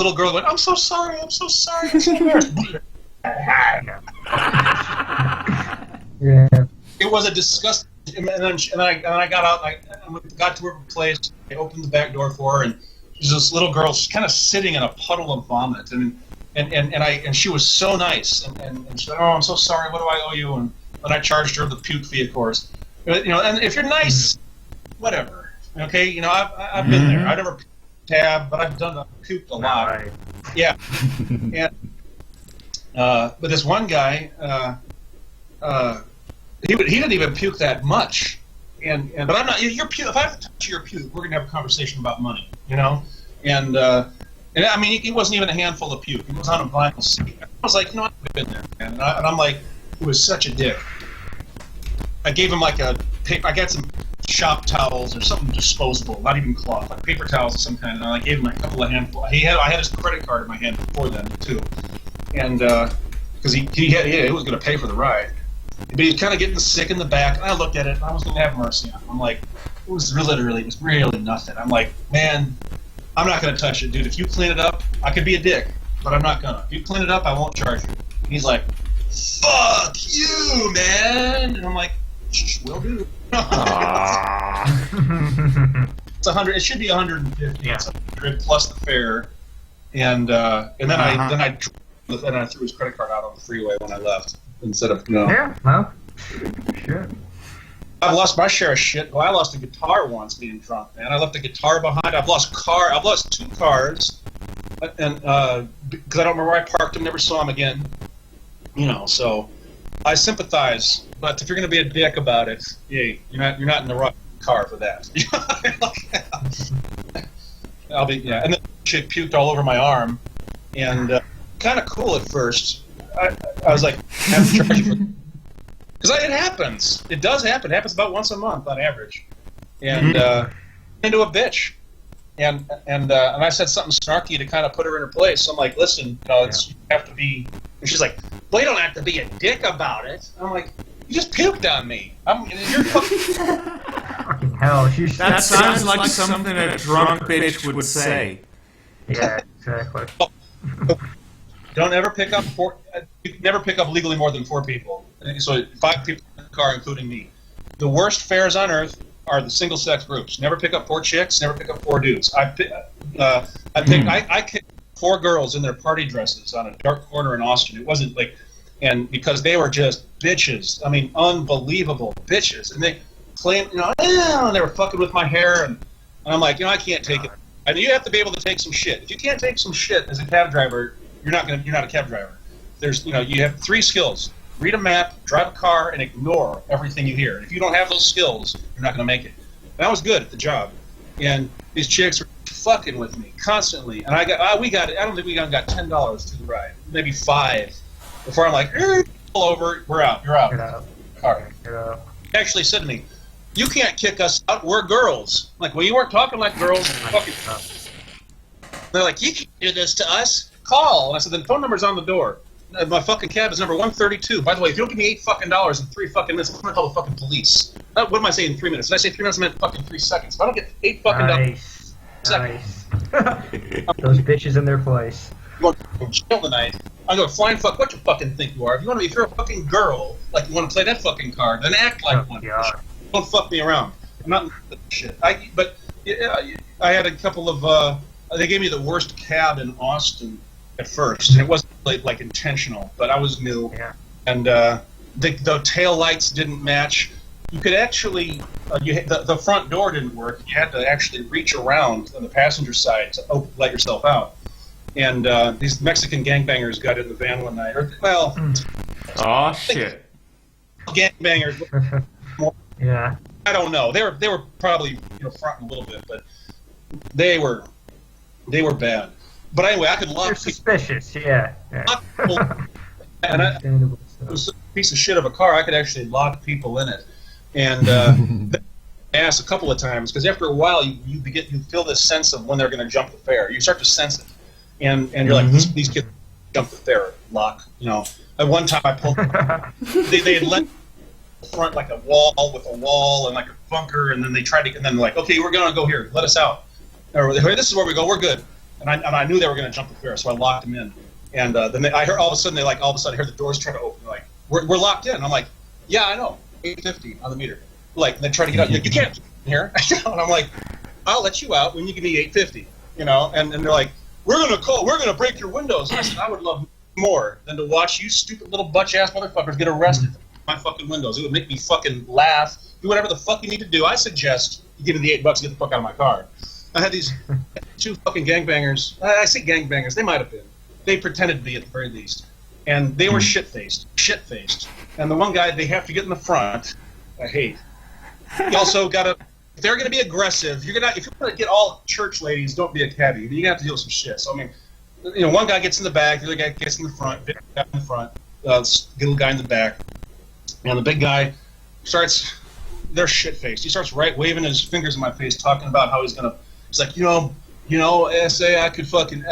little girl went, I'm so sorry, I'm so embarrassed. Yeah. It was a disgusting. And then I got out. I got to her place. I opened the back door for her, and there's this little girl kind of sitting in a puddle of vomit, and she was so nice, and she said, "Oh, I'm so sorry. What do I owe you?" And I charged her the puke fee, of course. And if you're nice, whatever. Okay, I've been there. I never tab, but I've puked a lot. Right. Yeah, and but this one guy. He didn't even puke that much, but I'm not. Your puke. If I have to touch your puke, we're gonna have a conversation about money, And I mean, it wasn't even a handful of puke. It was on a vinyl seat. I was like, I've been there, man. And I'm like, he was such a dick. I gave him like a paper. I got some shop towels or something disposable, not even cloth, like paper towels of some kind. And I gave him a couple of handfuls. I had his credit card in my hand before then too, and because he was gonna pay for the ride. But he was kind of getting sick in the back, and I looked at it, and I was going to have mercy on him. I'm like, it was really nothing. I'm like, man, I'm not going to touch it, dude. If you clean it up, I could be a dick, but I'm not going to. If you clean it up, I won't charge you. And he's like, fuck you, man. And I'm like, will do. It's 100. It should be 150. Yeah. It's 100 plus the fare, and then I threw his credit card out on the freeway when I left. Instead of Yeah, well, shit. I've lost my share of shit. Well, I lost a guitar once being drunk, man. I left a guitar behind. I've lost 2 cars, and because I don't remember where I parked them, never saw them again. So I sympathize. But if you're gonna be a dick about it, you're not in the right car for that. I'll be And then shit puked all over my arm, and kind of cool at first. I was like, I have to charge you for, because it happens. It does happen. It happens about once a month on average, and into a bitch, and I said something snarky to kind of put her in her place. So I'm like, listen, you have to be. And she's like, well, you don't have to be a dick about it. I'm like, you just puked on me. You're fucking hell. That sounds like something a drunk bitch would say. Yeah, exactly. Don't ever pick up legally more than 4 people. So 5 people in the car, including me. The worst fares on earth are the single-sex groups. Never pick up 4 chicks. Never pick up 4 dudes. I kicked 4 girls in their party dresses on a dark corner in Austin. It wasn't like, and because they were just bitches. I mean, unbelievable bitches. And they claimed, they were fucking with my hair, and I'm like, I can't take it. I mean, you have to be able to take some shit. If you can't take some shit as a cab driver, you're not a cab driver. There's, you have 3 skills: read a map, drive a car, and ignore everything you hear. And if you don't have those skills, you're not going to make it. And I was good at the job, and these chicks were fucking with me constantly. And I don't think we got $10 to the ride, maybe 5, before I'm like, pull over, we're out, you're out. Get out. All right. Get out. He actually said to me, you can't kick us out, we're girls. I'm like, well, you weren't talking like girls. Fucking. They're like, you can't do this to us. Call. And I said, the phone number's on the door. My fucking cab is number 132. By the way, if you don't give me $8 in 3 fucking minutes, I'm gonna call the fucking police. What am I saying? 3 minutes? Did I say 3 minutes? I meant fucking 3 seconds. If I don't get $8 Nice. Those bitches in their place. I'm going to jail tonight. I'm going to flying fuck what you fucking think you are. If you're a fucking girl, like you want to play that fucking card, then act like one. God. Don't fuck me around. I'm not that shit. I had a couple of. They gave me the worst cab in Austin at first, and it wasn't like intentional, but I was new, and the tail lights didn't match. You could actually, the front door didn't work. You had to actually reach around on the passenger side to let yourself out. And these Mexican gangbangers got in the van one night. Oh shit! Gangbangers. Yeah. I don't know. They were probably fronting a little bit, but they were bad. But anyway, I could lock. They're suspicious. Yeah. And it was a piece of shit of a car. I could actually lock people in it, and ask a couple of times, because after a while you feel this sense of when they're going to jump the fare. You start to sense it, and you're like, these kids jump the fare, lock. At one time I pulled. they had let front like a wall with a wall and like a bunker, and then they tried to, and then like, okay, we're gonna go here, let us out. Or this is where we go, we're good. and I knew they were going to jump the fare, so I locked them in. And then I heard all of a sudden I heard the doors try to open. They're like, we're locked in. I'm like, yeah, I know, $8.50 on the meter. Like, and they try to get out. You can't get in here. And I'm like, I'll let you out when you give me $8.50. You know, and they're like, we're gonna break your windows. And I said, I would love more than to watch you stupid little butch ass motherfuckers get arrested for my fucking windows. It would make me fucking laugh. Do whatever the fuck you need to do. I suggest you give me the $8 and get the fuck out of my car. I had these two fucking gangbangers. I say gangbangers. They might have been. They pretended to be at the very least, and they were shit-faced. And the one guy, they have to get in the front. I hate. He also got to. If they're going to be aggressive, if you're going to get all church ladies, don't be a cabbie. You're going to have to deal with some shit. So I mean, you know, one guy gets in the back, the other guy gets in the front, big guy in the front, little guy in the back, and the big guy starts. They're shit-faced. He starts waving his fingers in my face, talking about how he's gonna. He's like, you know, SA, I could fucking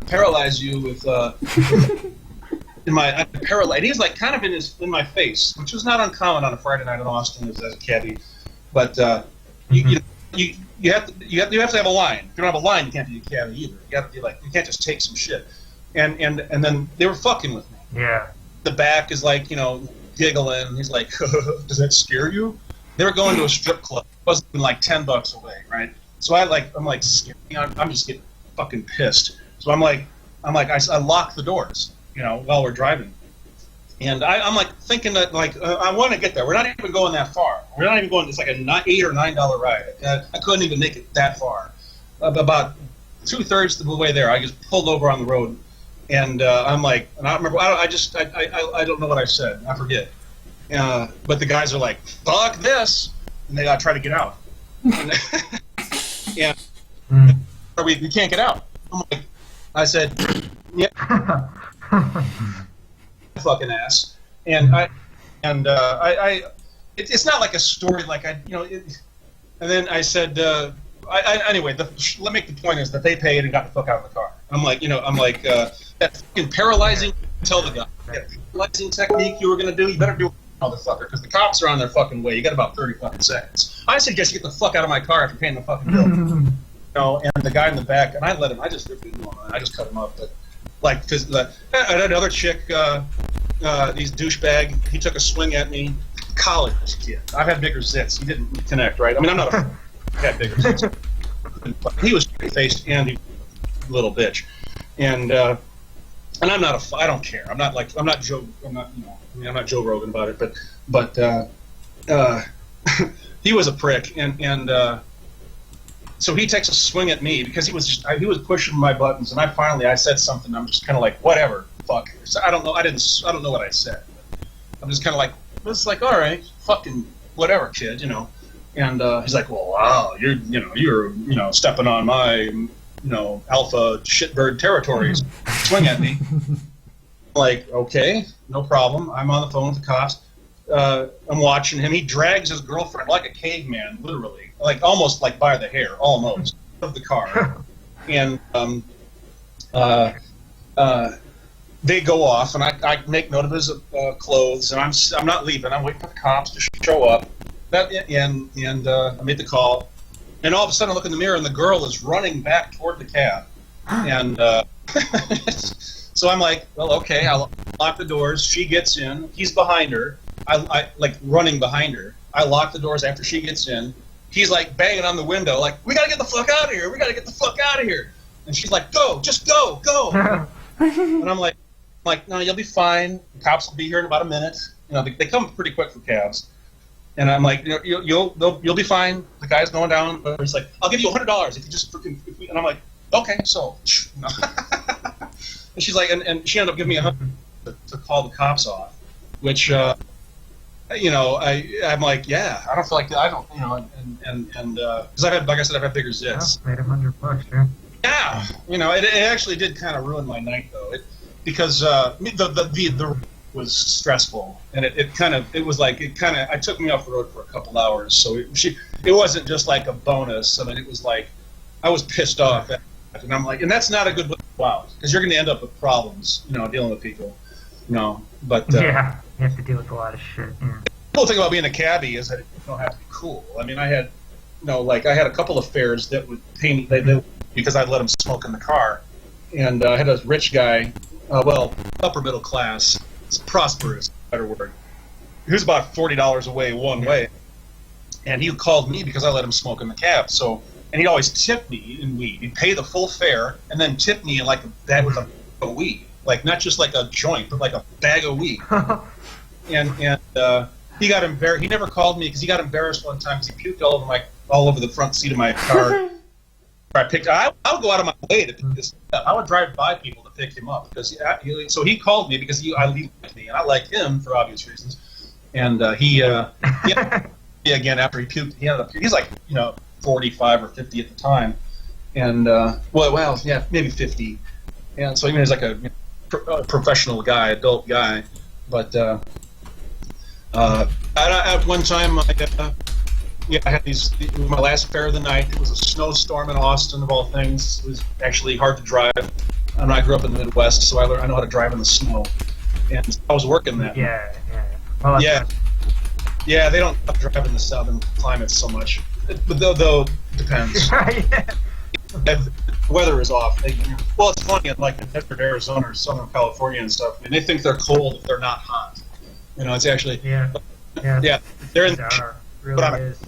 paralyze you with I could paralyze. He's like kind of in my face, which was not uncommon on a Friday night in Austin as a cabbie. But you have to have a line. If you don't have a line, you can't be a cabbie either. You got to be like, you can't just take some shit. And then they were fucking with me. Yeah. The back is like, you know, giggling. He's like, does that scare you? They were going to a strip club. It wasn't like $10 away, right? So I'm like, scared. You know, I'm just getting fucking pissed. So I lock the doors, you know, while we're driving. And I'm like thinking that I want to get there. We're not even going that far. We're not even going. It's like a $8 or $9 ride. I couldn't even make it that far. About 2/3 of the way there, I just pulled over on the road, and I'm like, and I don't remember. I don't know what I said. I forget. But the guys are like, "Fuck this," and they try to get out. And we can't get out. I'm like, I said, yeah. Fucking ass, and it's not like a story like and then I said anyway. Let me make the point is that they paid and got the fuck out of the car. I'm like that fucking paralyzing. Tell the guy that paralyzing technique you were gonna do. You better do it, motherfucker, because the cops are on their fucking way. You got about 30 fucking seconds. I suggest you get the fuck out of my car after paying the fucking bill. You know, and the guy in the back, and I let him. I just ripped him on. I just cut him up, but. Like, because another chick, these douchebag, he took a swing at me. College kid. I've had bigger zits. He didn't connect, right? I mean, I'm not a had bigger zits. He was straight-faced and he little bitch. And I'm not I don't care. I'm not Joe Rogan about it, but he was a prick, and so he takes a swing at me because he was pushing my buttons, and I said something. I'm just kind of like, whatever, fuck. So I don't know. I don't know what I said. I'm just kind of like, it's like, all right, fucking whatever, kid, you know. And he's like, well, wow, you're stepping on my alpha shitbird territories. Swing at me. Like, okay, no problem. I'm on the phone with the cops. I'm watching him. He drags his girlfriend like a caveman, literally. Like almost like by the hair, almost, of the car, and they go off, and I make note of his clothes, and I'm not leaving. I'm waiting for the cops to show up. And I made the call, and all of a sudden I look in the mirror, and the girl is running back toward the cab, and so I'm like, well, okay, I'll lock the doors. She gets in. He's behind her. I like running behind her. I lock the doors after she gets in. He's like banging on the window, like, we gotta get the fuck out of here. We gotta get the fuck out of here. And she's like, go, just go. And I'm like, no, you'll be fine. The cops will be here in about a minute. You know, they come pretty quick for cabs. And I'm like, you'll be fine. The guy's going down. But he's like, I'll give you $100 if you just freaking. And I'm like, okay, so. And she's like, and she ended up giving me $100 to call the cops off, which. I'm like, yeah, I don't feel like I don't, and because I've had bigger zits. Made $100, yeah. Yeah, it actually did kind of ruin my night though, because the was stressful, and it took me off the road for a couple hours, so it wasn't just like a bonus. I mean, it was like I was pissed off, and I'm like, and that's not a good way to go out because you're going to end up with problems, dealing with people, but yeah. You have to deal with a lot of shit. Yeah. The cool thing about being a cabbie is that you don't have to be cool. I mean, I had, I had a couple of fares that would pay me because I'd let them smoke in the car, and I had a rich guy, well, upper middle class, it's prosperous, better word. He was about $40 away one way, and he called me because I let him smoke in the cab. So, and he'd always tip me in weed. He'd pay the full fare and then tip me in like a bag with a weed, like not just like a joint, but like a bag of weed. and he got embarrassed. He never called me because he got embarrassed one time because he puked all over the front seat of my car. I would go out of my way to pick this up. I would drive by people to pick him up because so he called me because he liked me and I liked him for obvious reasons. And again after he puked, he's like 45 or 50 at the time, and maybe 50, and so he was like a professional guy, adult guy, but at one time I had my last fare of the night. It was a snowstorm in Austin, of all things. It was actually hard to drive. I grew up in the Midwest, so I know how to drive in the snow. And I was working that. Yeah. Well, yeah, they don't drive in the southern climates so much. But though depends. The weather is off. Well, it's funny, in like the desert Arizona or Southern California and stuff, and they think they're cold if they're not hot. It's actually yeah. they're in. Really is.